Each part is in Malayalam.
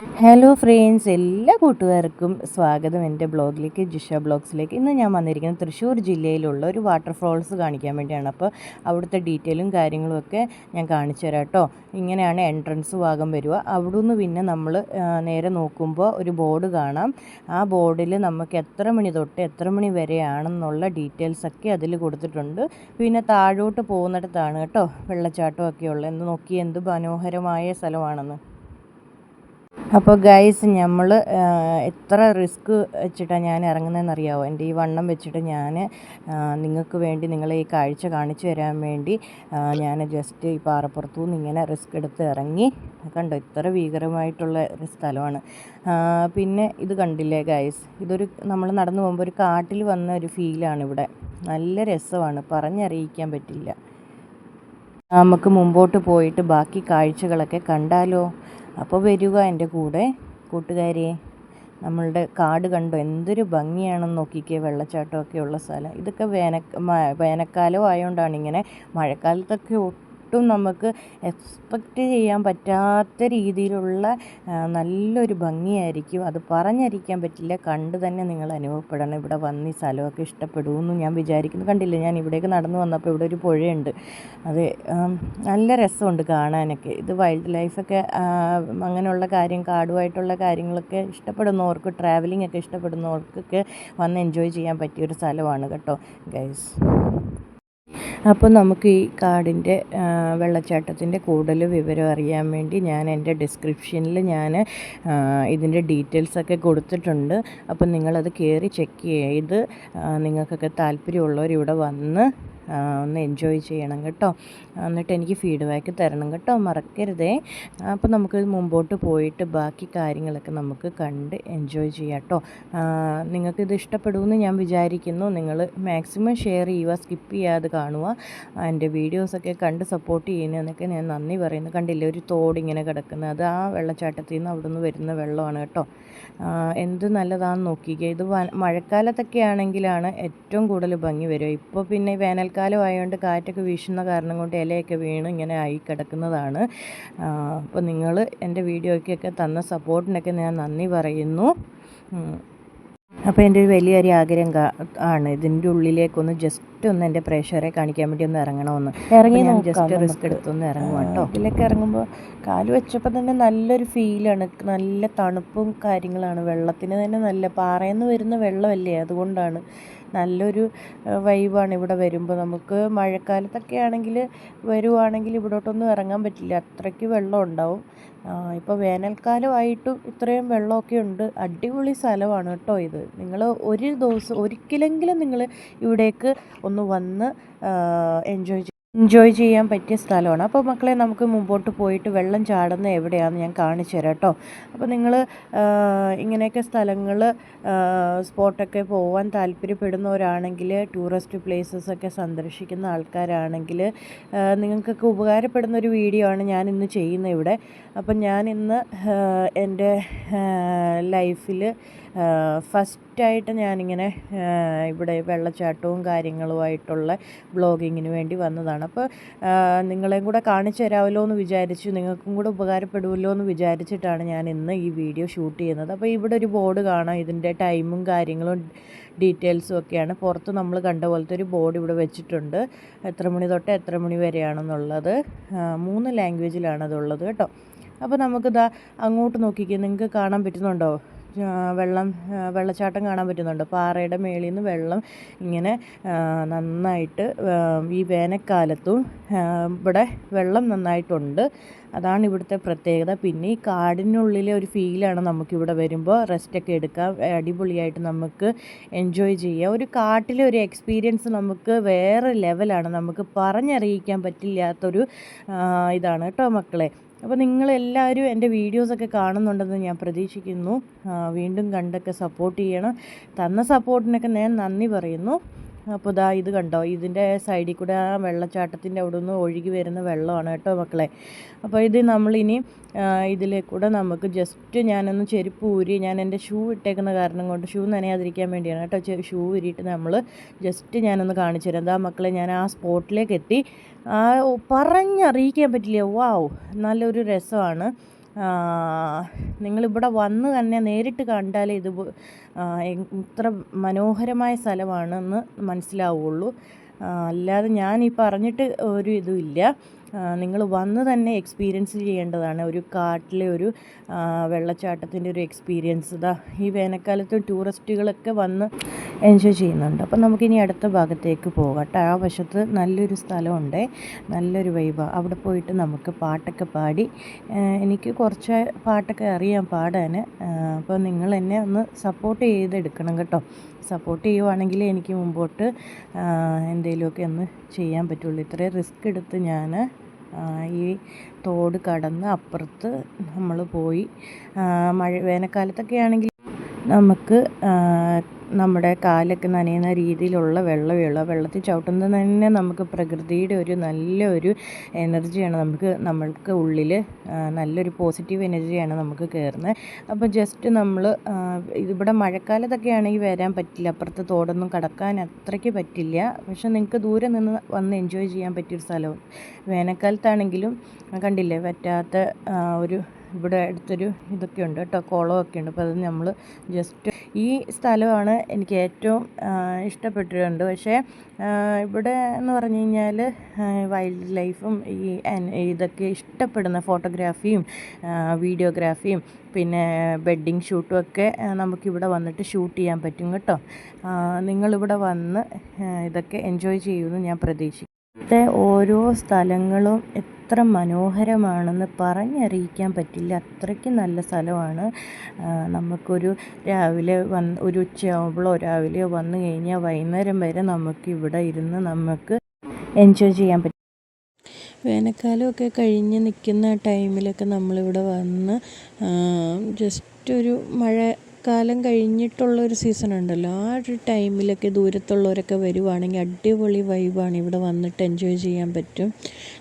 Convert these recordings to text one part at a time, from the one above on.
ഹലോ ഫ്രണ്ട്സ്, എല്ലാ കൂട്ടുകാർക്കും സ്വാഗതം എൻ്റെ ബ്ലോഗിലേക്ക്, ജിഷ ബ്ലോഗ്സിലേക്ക്. ഇന്ന് ഞാൻ വന്നിരിക്കുന്നത് തൃശ്ശൂർ ജില്ലയിലുള്ള ഒരു വാട്ടർഫോൾസ് കാണിക്കാൻ വേണ്ടിയാണ്. അപ്പോൾ അവിടുത്തെ ഡീറ്റെയിലും കാര്യങ്ങളും ഒക്കെ ഞാൻ കാണിച്ചു തരാം കേട്ടോ. ഇങ്ങനെയാണ് എൻട്രൻസ് ഭാഗം വരിക. അവിടുന്ന് പിന്നെ നമ്മൾ നേരെ നോക്കുമ്പോൾ ഒരു ബോർഡ് കാണാം. ആ ബോർഡിൽ നമുക്ക് എത്ര മണി തൊട്ട് എത്ര മണി വരെയാണെന്നുള്ള ഡീറ്റെയിൽസൊക്കെ അതിൽ കൊടുത്തിട്ടുണ്ട്. പിന്നെ താഴോട്ട് പോകുന്നിടത്താണ് കേട്ടോ വെള്ളച്ചാട്ടമൊക്കെ ഉള്ളത്. എന്ന് നോക്കി എന്ത് മനോഹരമായ സ്ഥലമാണെന്ന്. അപ്പോൾ ഗൈസ്, നമ്മൾ എത്ര റിസ്ക് വെച്ചിട്ടാണ് ഞാൻ ഇറങ്ങുന്നതെന്ന് അറിയാമോ? എൻ്റെ ഈ വണ്ണം വെച്ചിട്ട് ഞാൻ നിങ്ങൾക്ക് വേണ്ടി നിങ്ങളെ ഈ കാഴ്ച കാണിച്ചു തരാൻ വേണ്ടി ഞാൻ ജസ്റ്റ് ഈ പാറപ്പുറത്തു നിന്ന് ഇങ്ങനെ റിസ്ക് എടുത്ത് ഇറങ്ങി. കണ്ടോ, ഇത്ര ഭീകരമായിട്ടുള്ള ഒരു സ്ഥലമാണ്. പിന്നെ ഇത് കണ്ടില്ലേ ഗൈസ്, ഇതൊരു നമ്മൾ നടന്നു പോകുമ്പോൾ ഒരു കാട്ടിൽ വന്ന ഒരു ഫീലാണ് ഇവിടെ. നല്ല രസമാണ്, പറഞ്ഞറിയിക്കാൻ പറ്റില്ല. നമുക്ക് മുമ്പോട്ട് പോയിട്ട് ബാക്കി കാഴ്ചകളൊക്കെ കണ്ടാലോ? അപ്പോൾ വരിക എൻ്റെ കൂടെ കൂട്ടുകാരെ. നമ്മളുടെ കാട് കണ്ടോ, എന്തൊരു ഭംഗിയാണെന്ന് നോക്കിക്കേ. വെള്ളച്ചാട്ടമൊക്കെ ഉള്ള സ്ഥലം. ഇതൊക്കെ വേനൽക്കാലം ആയതുകൊണ്ടാണ് ഇങ്ങനെ. മഴക്കാലത്തൊക്കെ ഒട്ടും നമുക്ക് എക്സ്പെക്റ്റ് ചെയ്യാൻ പറ്റാത്ത രീതിയിലുള്ള നല്ലൊരു ഭംഗിയായിരിക്കും. അത് പറഞ്ഞറിയിക്കാൻ പറ്റില്ല, കണ്ട് തന്നെ നിങ്ങൾ അനുഭവപ്പെടണം. ഇവിടെ വന്ന് ഈ സ്ഥലമൊക്കെ ഇഷ്ടപ്പെടുമെന്ന് ഞാൻ വിചാരിക്കുന്നു. കണ്ടില്ലേ, ഞാൻ ഇവിടേക്ക് നടന്നു വന്നപ്പോൾ ഇവിടെ ഒരു പുഴയുണ്ട്. അത് നല്ല രസമുണ്ട് കാണാനൊക്കെ. ഇത് വൈൽഡ് ലൈഫൊക്കെ അങ്ങനെയുള്ള കാടുമായിട്ടുള്ള കാര്യങ്ങളൊക്കെ ഇഷ്ടപ്പെടുന്നവർക്ക്, ട്രാവലിംഗ് ഒക്കെ ഇഷ്ടപ്പെടുന്നവർക്കൊക്കെ വന്ന് എൻജോയ് ചെയ്യാൻ പറ്റിയൊരു സ്ഥലമാണ് കേട്ടോ ഗൈസ്. അപ്പോൾ നമുക്ക് ഈ കാടിൻ്റെ വെള്ളച്ചാട്ടത്തിൻ്റെ കൂടുതൽ വിവരം അറിയാൻ വേണ്ടി ഞാൻ എൻ്റെ ഡിസ്ക്രിപ്ഷനിൽ ഞാൻ ഇതിൻ്റെ ഡീറ്റെയിൽസൊക്കെ കൊടുത്തിട്ടുണ്ട്. അപ്പം നിങ്ങളത് കയറി ചെക്ക് ചെയ്ത് നിങ്ങൾക്കൊക്കെ താല്പര്യമുള്ളവർ ഇവിടെ വന്ന് ഒന്ന് എൻജോയ് ചെയ്യണം കേട്ടോ. എന്നിട്ട് എനിക്ക് ഫീഡ്ബാക്ക് തരണം കേട്ടോ, മറക്കരുതേ. അപ്പോൾ നമുക്ക് മുമ്പോട്ട് പോയിട്ട് ബാക്കി കാര്യങ്ങളൊക്കെ നമുക്ക് കണ്ട് എൻജോയ് ചെയ്യാം കേട്ടോ. നിങ്ങൾക്കിത് ഇഷ്ടപ്പെടുമെന്ന് ഞാൻ വിചാരിക്കുന്നു. നിങ്ങൾ മാക്സിമം ഷെയർ ചെയ്യുക, സ്കിപ്പ് ചെയ്യാതെ കാണുക. എൻ്റെ വീഡിയോസൊക്കെ കണ്ട് സപ്പോർട്ട് ചെയ്യുന്നതെന്നൊക്കെ ഞാൻ നന്ദി പറയുന്നു. കണ്ടില്ലേ, ഒരു തോടിങ്ങനെ കിടക്കുന്നത്, അത് ആ വെള്ളച്ചാട്ടത്തിൽ നിന്ന് അവിടെ നിന്ന് വരുന്ന വെള്ളമാണ് കേട്ടോ. എന്ത് നല്ലതാണെന്ന് നോക്കിക്കുക. ഇത് മഴക്കാലത്തൊക്കെ ആണെങ്കിലാണ് ഏറ്റവും കൂടുതൽ ഭംഗി വരിക. ഇപ്പോൾ പിന്നെ വേനൽക്കാലം ആയതുകൊണ്ട് കാറ്റൊക്കെ വീശുന്ന കാരണം കൊണ്ട് ഇലയൊക്കെ വീണ് ഇങ്ങനെ ആയി കിടക്കുന്നതാണ്. അപ്പോൾ നിങ്ങൾ എൻ്റെ വീഡിയോയ്ക്കൊക്കെ തന്ന സപ്പോർട്ടിനൊക്കെ ഞാൻ നന്ദി പറയുന്നു. അപ്പോൾ എൻ്റെ ഒരു വലിയൊരു ആഗ്രഹം ആണ് ഇതിൻ്റെ ഉള്ളിലേക്കൊന്ന് ജസ്റ്റ് ഒന്ന് എൻ്റെ പ്രേക്ഷകരെ കാണിക്കാൻ വേണ്ടി ഒന്ന് ഇറങ്ങണമെന്ന്. ഇറങ്ങി ഞാൻ ജസ്റ്റ് റിസ്ക് എടുത്തൊന്ന് ഇറങ്ങും കേട്ടോ. ഇതിലേക്ക് ഇറങ്ങുമ്പോൾ കാല് വെച്ചപ്പോൾ തന്നെ നല്ലൊരു ഫീലാണ്. നല്ല തണുപ്പും കാര്യങ്ങളാണ്. വെള്ളത്തിന് തന്നെ നല്ല പാറയിൽ നിന്ന് വരുന്ന വെള്ളമല്ലേ, അതുകൊണ്ടാണ് നല്ലൊരു വൈബാണ് ഇവിടെ വരുമ്പോൾ. നമുക്ക് മഴക്കാലത്തൊക്കെ ആണെങ്കിൽ വരുവാണെങ്കിൽ ഇവിടോട്ടൊന്നും ഇറങ്ങാൻ പറ്റില്ല, അത്രയ്ക്ക് വെള്ളം ഉണ്ടാവും. ഇപ്പോൾ വേനൽക്കാലമായിട്ടും ഇത്രയും വെള്ളമൊക്കെ ഉണ്ട്. അടിപൊളി സ്ഥലമാണ് കേട്ടോ ഇത്. നിങ്ങൾ ഒരു ദിവസം ഒരിക്കലെങ്കിലും നിങ്ങൾ ഇവിടേക്ക് ഒന്ന് വന്ന് എൻജോയ് ചെയ്യാൻ പറ്റിയ സ്ഥലമാണ്. അപ്പോൾ മക്കളെ, നമുക്ക് മുമ്പോട്ട് പോയിട്ട് വെള്ളം ചാടുന്ന എവിടെയാണെന്ന് ഞാൻ കാണിച്ചു തരാം കേട്ടോ. അപ്പോൾ നിങ്ങൾ ഇങ്ങനെയൊക്കെ സ്ഥലങ്ങൾ സ്പോട്ടൊക്കെ പോകാൻ താല്പര്യപ്പെടുന്നവരാണെങ്കിൽ, ടൂറിസ്റ്റ് പ്ലേസസൊക്കെ സന്ദർശിക്കുന്ന ആൾക്കാരാണെങ്കിൽ നിങ്ങൾക്കൊക്കെ ഉപകാരപ്പെടുന്ന ഒരു വീഡിയോ ആണ് ഞാൻ ഇന്ന് ചെയ്യുന്നത് ഇവിടെ. അപ്പം ഞാൻ ഇന്ന് എൻ്റെ ലൈഫിൽ ഫസ്റ്റായിട്ട് ഞാനിങ്ങനെ ഇവിടെ വെള്ളച്ചാട്ടവും കാര്യങ്ങളുമായിട്ടുള്ള ബ്ലോഗിങ്ങിന് വേണ്ടി വന്നതാണ്. അപ്പോൾ നിങ്ങളെയും കൂടെ കാണിച്ചു തരാമല്ലോ എന്ന് വിചാരിച്ചു, നിങ്ങൾക്കും കൂടെ ഉപകാരപ്പെടുമല്ലോ എന്ന് വിചാരിച്ചിട്ടാണ് ഞാൻ ഇന്ന് ഈ വീഡിയോ ഷൂട്ട് ചെയ്യുന്നത്. അപ്പോൾ ഇവിടെ ഒരു ബോർഡ് കാണാം, ഇതിൻ്റെ ടൈമും കാര്യങ്ങളും ഡീറ്റെയിൽസും ഒക്കെയാണ്. പുറത്ത് നമ്മൾ കണ്ട പോലത്തെ ഒരു ബോർഡ് ഇവിടെ വെച്ചിട്ടുണ്ട്. എത്ര മണി തൊട്ട് എത്ര മണി വരെയാണെന്നുള്ളത് 3 ലാംഗ്വേജിലാണ് അതുള്ളത് കേട്ടോ. അപ്പോൾ നമുക്കിതാ അങ്ങോട്ട് നോക്കിക്കുക, നിങ്ങൾക്ക് കാണാൻ പറ്റുന്നുണ്ടോ? വെള്ളച്ചാട്ടം കാണാൻ പറ്റുന്നുണ്ട്. പാറയുടെ മേളിൽ നിന്ന് വെള്ളം ഇങ്ങനെ നന്നായിട്ട് ഈ വേനൽക്കാലത്തും ഇവിടെ വെള്ളം നന്നായിട്ടുണ്ട്. അതാണ് ഇവിടുത്തെ പ്രത്യേകത. പിന്നെ ഈ കാടിനുള്ളിലെ ഒരു ഫീലാണ് നമുക്കിവിടെ വരുമ്പോൾ. റെസ്റ്റൊക്കെ എടുക്കാം, അടിപൊളിയായിട്ട് നമുക്ക് എൻജോയ് ചെയ്യാം. ഒരു കാട്ടിലെ ഒരു എക്സ്പീരിയൻസ് നമുക്ക് വേറെ ലെവലാണ്. നമുക്ക് പറഞ്ഞറിയിക്കാൻ പറ്റില്ലാത്തൊരു ഇതാണ് കേട്ടോ മക്കളെ. അപ്പോൾ നിങ്ങളെല്ലാവരും എൻ്റെ വീഡിയോസൊക്കെ കാണുന്നുണ്ടെന്ന് ഞാൻ പ്രതീക്ഷിക്കുന്നു. വീണ്ടും കണ്ടൊക്കെ സപ്പോർട്ട് ചെയ്യണം. തന്ന സപ്പോർട്ടിനൊക്കെ ഞാൻ നന്ദി പറയുന്നു. അപ്പോൾ ഇതാ ഇത് കണ്ടോ, ഇതിൻ്റെ സൈഡിൽ കൂടെ ആ വെള്ളച്ചാട്ടത്തിൻ്റെ അവിടെ നിന്ന് ഒഴുകി വരുന്ന വെള്ളമാണ് കേട്ടോ മക്കളെ. അപ്പോൾ ഇത് നമ്മളിനി ഇതിലെ കൂടെ നമുക്ക് ജസ്റ്റ് ഞാനൊന്ന് ചെരുപ്പ് ഊരി, ഞാൻ എൻ്റെ ഷൂ ഇട്ടേക്കുന്ന കാരണം കൊണ്ട് ഷൂ നനയാതിരിക്കാൻ വേണ്ടിയാണ് കേട്ടോ ഷൂ ഊരിയിട്ട് നമ്മൾ ജസ്റ്റ് ഞാനൊന്ന് കാണിച്ചു തരാം. എന്താ മക്കളെ, ഞാൻ ആ സ്പോട്ടിലേക്ക് എത്തി. പറഞ്ഞറിയിക്കാൻ പറ്റില്ല, വാവ്, നല്ലൊരു രസമാണ്. നിങ്ങളിവിടെ വന്ന് തന്നെ നേരിട്ട് കണ്ടാലേ ഇത്ര മനോഹരമായ സ്ഥലമാണെന്ന് മനസ്സിലാവുള്ളൂ. അല്ലാതെ ഞാൻ ഈ പറഞ്ഞിട്ട് ഒരു ഇതുമില്ല. നിങ്ങൾ വന്ന് തന്നെ എക്സ്പീരിയൻസ് ചെയ്യേണ്ടതാണ്. ഒരു കാട്ടിലെ ഒരു വെള്ളച്ചാട്ടത്തിൻ്റെ ഒരു എക്സ്പീരിയൻസ് ഇതാ ഈ വേനൽക്കാലത്ത് ടൂറിസ്റ്റുകളൊക്കെ വന്ന് എൻജോയ് ചെയ്യുന്നുണ്ട്. അപ്പം നമുക്കിനി അടുത്ത ഭാഗത്തേക്ക് പോകാം കേട്ടോ. ആ വശത്ത് നല്ലൊരു സ്ഥലമുണ്ട്, നല്ലൊരു വൈബാണ്. അവിടെ പോയിട്ട് നമുക്ക് പാട്ടൊക്കെ പാടി, എനിക്ക് കുറച്ച് പാട്ടൊക്കെ അറിയാം പാടാൻ. അപ്പോൾ നിങ്ങൾ എന്നെ ഒന്ന് സപ്പോർട്ട് ചെയ്തെടുക്കണം കേട്ടോ. സപ്പോർട്ട് ചെയ്യുവാണെങ്കിൽ എനിക്ക് മുമ്പോട്ട് എന്തെങ്കിലുമൊക്കെ ഒന്ന് ചെയ്യാൻ പറ്റുള്ളൂ. ഇത്രയും റിസ്ക് എടുത്ത് ഞാൻ ഈ തോട് കടന്ന് അപ്പുറത്ത് നമ്മൾ പോയി. വേനൽക്കാലത്തൊക്കെ ആണെങ്കിൽ നമുക്ക് നമ്മുടെ കാലൊക്കെ നനയുന്ന രീതിയിലുള്ള വെള്ളമേ ഉള്ളൂ. വെള്ളത്തിൽ ചവിട്ടുന്നത് തന്നെ നമുക്ക് പ്രകൃതിയുടെ ഒരു നല്ലൊരു എനർജിയാണ് നമ്മൾക്ക് ഉള്ളിൽ നല്ലൊരു പോസിറ്റീവ് എനർജിയാണ് നമുക്ക് കയറുന്നത്. അപ്പോൾ ജസ്റ്റ് നമ്മൾ ഇവിടെ മഴക്കാലത്തൊക്കെ ആണെങ്കിൽ വരാൻ പറ്റില്ല, അപ്പുറത്ത് തോടൊന്നും കടക്കാൻ അത്രയ്ക്ക് പറ്റില്ല. പക്ഷെ നിങ്ങൾക്ക് ദൂരെ നിന്ന് വന്ന് എൻജോയ് ചെയ്യാൻ പറ്റിയൊരു സ്ഥലവും. വേനൽക്കാലത്താണെങ്കിലും കണ്ടില്ലേ പറ്റാത്ത ഒരു ഇവിടെ അടുത്തൊരു ഇതൊക്കെ ഉണ്ട് കേട്ടോ, കുളമൊക്കെ ഉണ്ട്. അപ്പോൾ അത് നമ്മൾ ജസ്റ്റ് ഈ സ്ഥലമാണ് എനിക്ക് ഏറ്റവും ഇഷ്ടപ്പെട്ടിട്ടുണ്ട്. പക്ഷേ ഇവിടെ എന്ന് പറഞ്ഞു കഴിഞ്ഞാൽ വൈൽഡ് ലൈഫും ഇതൊക്കെ ഇഷ്ടപ്പെടുന്ന ഫോട്ടോഗ്രാഫിയും വീഡിയോഗ്രാഫിയും പിന്നെ വെഡ്ഡിങ് ഷൂട്ടും ഒക്കെ നമുക്കിവിടെ വന്നിട്ട് ഷൂട്ട് ചെയ്യാൻ പറ്റും കേട്ടോ. നിങ്ങളിവിടെ വന്ന് ഇതൊക്കെ എൻജോയ് ചെയ്യുമെന്ന് ഞാൻ പ്രതീക്ഷിക്കുന്നു. ഇവിടുത്തെ ഓരോ സ്ഥലങ്ങളും എത്ര മനോഹരമാണെന്ന് പറഞ്ഞറിയിക്കാൻ പറ്റില്ല, അത്രയ്ക്ക് നല്ല സ്ഥലമാണ്. നമുക്കൊരു രാവിലെ ഒരു ഉച്ചയാകുമ്പോഴോ രാവിലെയോ വന്നു കഴിഞ്ഞാൽ വൈകുന്നേരം വരെ നമുക്കിവിടെ ഇരുന്ന് നമുക്ക് എൻജോയ് ചെയ്യാൻ പറ്റും. വേനൽക്കാലമൊക്കെ കഴിഞ്ഞ് നിൽക്കുന്ന ടൈമിലൊക്കെ നമ്മളിവിടെ വന്ന് ജസ്റ്റ് ഒരു മഴക്കാലം കഴിഞ്ഞിട്ടുള്ളൊരു സീസൺ ഉണ്ടല്ലോ, ആ ഒരു ടൈമിലൊക്കെ ദൂരത്തുള്ളവരൊക്കെ വരുവാണെങ്കിൽ അടിപൊളി വൈബാണ്. ഇവിടെ വന്നിട്ട് എൻജോയ് ചെയ്യാൻ പറ്റും.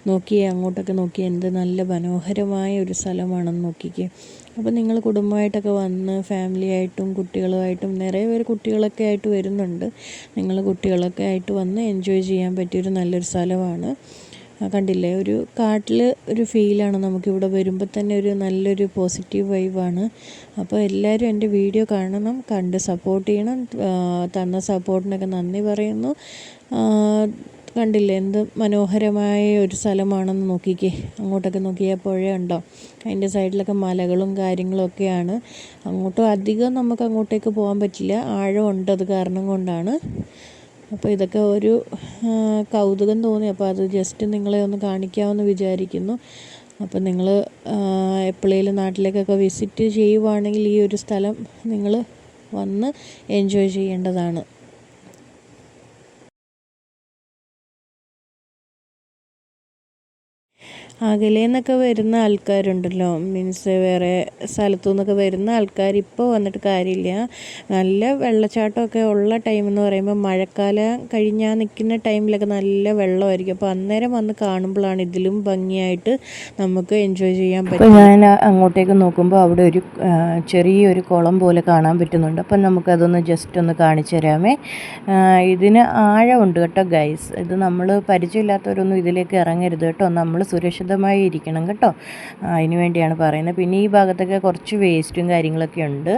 നോക്കിയേ, അങ്ങോട്ടൊക്കെ നോക്കിയേ, എന്ത് നല്ല മനോഹരമായ ഒരു സ്ഥലമാണെന്ന് നോക്കിക്കേ. അപ്പോൾ നിങ്ങൾ കുടുംബമായിട്ടൊക്കെ വന്ന് ഫാമിലി ആയിട്ടും കുട്ടികളുമായിട്ടും നിറയെ പേര് കുട്ടികളൊക്കെ ആയിട്ട് വരുന്നുണ്ട്. നിങ്ങൾ കുട്ടികളൊക്കെ ആയിട്ട് വന്ന് എൻജോയ് ചെയ്യാൻ പറ്റിയൊരു നല്ലൊരു സ്ഥലമാണ്. കണ്ടില്ലേ, ഒരു കാട്ടിൽ ഒരു ഫീലാണ് നമുക്കിവിടെ വരുമ്പോൾ തന്നെ, ഒരു നല്ലൊരു പോസിറ്റീവ് വൈബാണ്. അപ്പോൾ എല്ലാവരും എൻ്റെ വീഡിയോ കാണണം, കണ്ട് സപ്പോർട്ട് ചെയ്യണം. തന്ന സപ്പോർട്ടിനൊക്കെ നന്ദി പറയുന്നു. കണ്ടില്ലേ എന്ത് മനോഹരമായ ഒരു സ്ഥലമാണെന്ന് നോക്കിക്കേ. അങ്ങോട്ടൊക്കെ നോക്കിയാൽ പുഴ ഉണ്ടോ, അതിൻ്റെ സൈഡിലൊക്കെ മലകളും കാര്യങ്ങളൊക്കെയാണ്. അധികം നമുക്ക് അങ്ങോട്ടേക്ക് പോകാൻ പറ്റില്ല, ആഴമുണ്ട്, അത് കാരണം കൊണ്ടാണ്. അപ്പോൾ ഇതൊക്കെ ഒരു കൗതുകം തോന്നി, അപ്പോൾ അത് ജസ്റ്റ് നിങ്ങളെ ഒന്ന് കാണിക്കാമെന്ന് വിചാരിക്കുന്നു. അപ്പോൾ നിങ്ങൾ എപ്പോഴേലും നാട്ടിലേക്കൊക്കെ വിസിറ്റ് ചെയ്യുവാണെങ്കിൽ ഈ ഒരു സ്ഥലം നിങ്ങൾ വന്ന് എൻജോയ് ചെയ്യേണ്ടതാണ്. അകലെ നിന്നൊക്കെ വരുന്ന ആൾക്കാരുണ്ടല്ലോ, മീൻസ് വേറെ സ്ഥലത്തു നിന്നൊക്കെ വരുന്ന ആൾക്കാർ ഇപ്പോൾ വന്നിട്ട് കാര്യമില്ല. നല്ല വെള്ളച്ചാട്ടമൊക്കെ ഉള്ള ടൈം എന്ന് പറയുമ്പോൾ മഴക്കാലം കഴിഞ്ഞാൽ നിൽക്കുന്ന ടൈമിലൊക്കെ നല്ല വെള്ളമായിരിക്കും. അപ്പോൾ അന്നേരം വന്ന് കാണുമ്പോഴാണ് ഇതിലും ഭംഗിയായിട്ട് നമുക്ക് എൻജോയ് ചെയ്യാൻ പറ്റും. ഞാൻ അങ്ങോട്ടേക്ക് നോക്കുമ്പോൾ അവിടെ ഒരു ചെറിയൊരു കുളം പോലെ കാണാൻ പറ്റുന്നുണ്ട്. അപ്പം നമുക്കതൊന്ന് ജസ്റ്റ് ഒന്ന് കാണിച്ചു തരാമേ. ഇതിന് ആഴമുണ്ട് കേട്ടോ ഗൈസ്. ഇത് നമ്മൾ പരിചയമില്ലാത്തവരൊന്നും ഇതിലേക്ക് ഇറങ്ങരുത് കേട്ടോ, നമ്മൾ സുരക്ഷിതമായി ഇരിക്കണം കേട്ടോ. അതിന് വേണ്ടിയാണ് പറയുന്നത്. പിന്നെ ഈ ഭാഗത്തൊക്കെ കുറച്ച് വേസ്റ്റും കാര്യങ്ങളൊക്കെ ഉണ്ട്.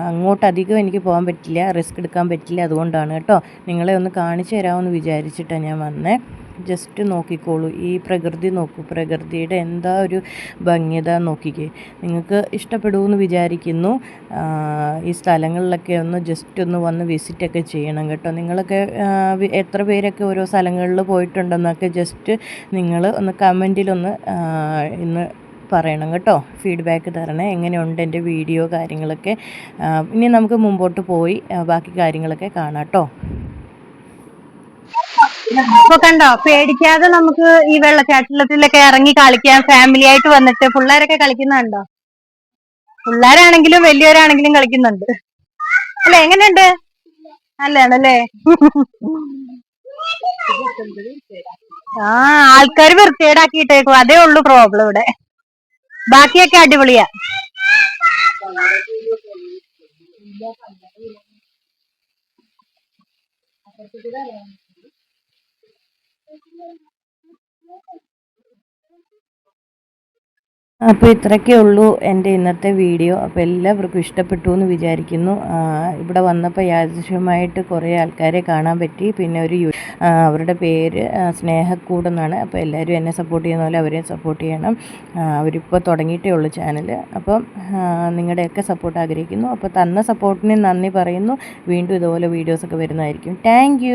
അങ്ങോട്ട് അധികം എനിക്ക് പോകാൻ പറ്റില്ല, റിസ്ക് എടുക്കാൻ പറ്റില്ല, അതുകൊണ്ടാണ് കേട്ടോ. നിങ്ങളെ ഒന്ന് കാണിച്ചു തരാമെന്ന് വിചാരിച്ചിട്ടാണ് ഞാൻ വന്നേ. ജസ്റ്റ് നോക്കിക്കോളൂ, ഈ പ്രകൃതി നോക്കൂ, പ്രകൃതിയുടെ എന്താ ഒരു ഭംഗിയത നോക്കിക്കേ. നിങ്ങൾക്ക് ഇഷ്ടപ്പെടുമെന്ന് വിചാരിക്കുന്നു. ഈ സ്ഥലങ്ങളിലൊക്കെ ഒന്ന് ജസ്റ്റ് ഒന്ന് വന്ന് വിസിറ്റൊക്കെ ചെയ്യണം കേട്ടോ. നിങ്ങളൊക്കെ എത്ര പേരൊക്കെ ഓരോ സ്ഥലങ്ങളിൽ പോയിട്ടുണ്ടെന്നൊക്കെ ജസ്റ്റ് നിങ്ങൾ ഒന്ന് കമൻറ്റിലൊന്ന് ഇന്ന് പറയണം കേട്ടോ, ഫീഡ്ബാക്ക് തരണേ, എങ്ങനെയുണ്ട് എൻ്റെ വീഡിയോ കാര്യങ്ങളൊക്കെ. ഇനി നമുക്ക് മുമ്പോട്ട് പോയി ബാക്കി കാര്യങ്ങളൊക്കെ കാണാം കേട്ടോ. ഇപ്പൊ കണ്ടോ, പേടിക്കാതെ നമുക്ക് ഈ വെള്ളച്ചാട്ടത്തിലൊക്കെ ഇറങ്ങി കളിക്കാൻ ഫാമിലി ആയിട്ട് വന്നിട്ട് പിള്ളേരൊക്കെ കളിക്കുന്നുണ്ടോ. പിള്ളേരാണെങ്കിലും വലിയവരാണെങ്കിലും കളിക്കുന്നുണ്ട് അല്ലെ. എങ്ങനെയുണ്ട്, നല്ലതാണല്ലേ. ആൾക്കാർ വൃത്തികേടാക്കിയിട്ടേക്കും, അതേ ഉള്ളു പ്രോബ്ലം ഇവിടെ. ബാക്കിയൊക്കെ അടിപൊളിയാ. അപ്പോൾ ഇത്രയൊക്കെ ഉള്ളൂ എൻ്റെ ഇന്നത്തെ വീഡിയോ. അപ്പോൾ എല്ലാവർക്കും ഇഷ്ടപ്പെട്ടു എന്ന് വിചാരിക്കുന്നു. ഇവിടെ വന്നപ്പോൾ യാദൃശ്യമായിട്ട് കുറേ ആൾക്കാരെ കാണാൻ പറ്റി. പിന്നെ അവരുടെ പേര് സ്നേഹക്കൂടെന്നാണ്. അപ്പോൾ എല്ലാവരും എന്നെ സപ്പോർട്ട് ചെയ്യുന്ന പോലെ അവരെയും സപ്പോർട്ട് ചെയ്യണം. അവരിപ്പോൾ തുടങ്ങിയിട്ടേ ഉള്ളൂ ചാനൽ. അപ്പം നിങ്ങളുടെയൊക്കെ സപ്പോർട്ട് ആഗ്രഹിക്കുന്നു. അപ്പോൾ തന്ന സപ്പോർട്ടിന് നന്ദി പറയുന്നു. വീണ്ടും ഇതുപോലെ വീഡിയോസൊക്കെ വരുന്നതായിരിക്കും. താങ്ക്